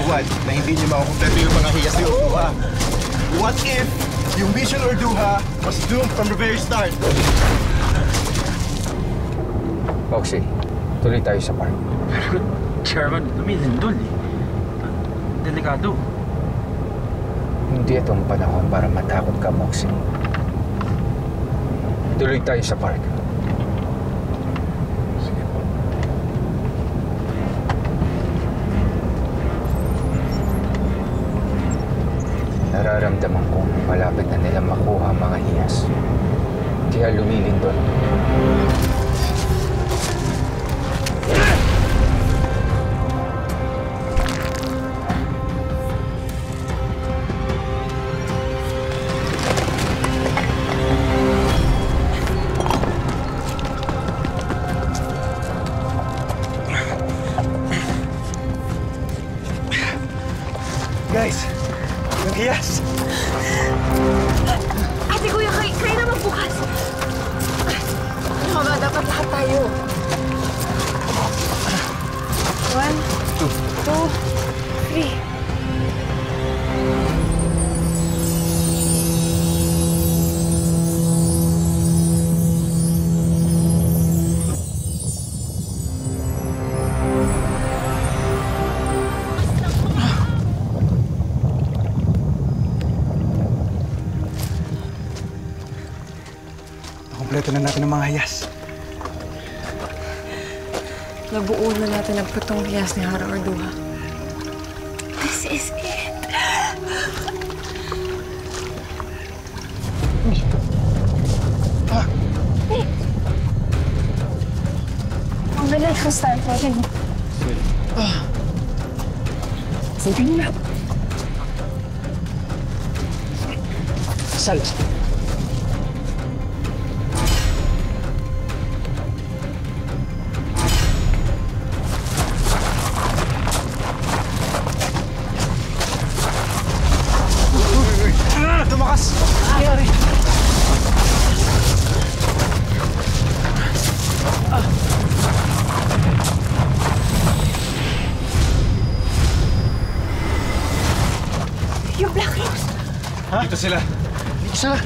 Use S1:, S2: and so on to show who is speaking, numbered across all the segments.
S1: what? Na hindi niyo makukumpleto yung mga hiyas ni Orduha. What if yung mission Orduha was doomed from the very start?
S2: Foxy, tuloy tayo sa park.
S3: Pero, Chairman, lumilin doon eh. Delikado.
S2: Hindi itong panahon para matakot ka, Moxie. Tuloy tayo sa park.
S1: Sige po.
S2: Nararamdaman kong malapit na nilang makuha ang mga hiyas. Kaya lumilin doon.
S1: Guys, yung hiyas!
S4: Ate, kuya, kayo naman bukas. Ano ba? Dapat lahat tayo. 1, 2, 3.
S1: Kompleto na natin ang mga hiyas.
S4: Nabuo na natin ang pitong hiyas ni Hara Orduha. This is it.
S5: Ang galing ko start for him. Sige na. Salas.
S1: Tumakas! Nangyari!
S4: Yung Black Rose.
S1: Ha? Dito sila. Dito sila.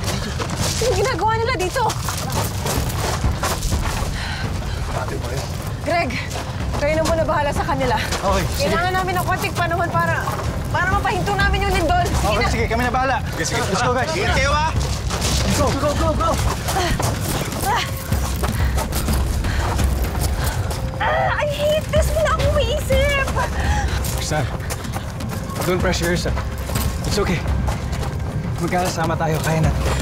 S4: Anong ginagawa nila dito? Greg, kayo na muna bahala sa kanila.
S1: Okay, sige.
S4: Kailangan namin ng konting panahon para mapahinto namin yung lindol. Sige
S1: Okay,
S4: na.
S1: sige. Kami na bahala. Sige, let's go, guys. Ingat kayo, ha? Go, go, go, go!
S4: I hate this! Wala akong maisip!
S1: Sir, don't pressure yourself. It's okay. Magkakasama tayo, kaya natin.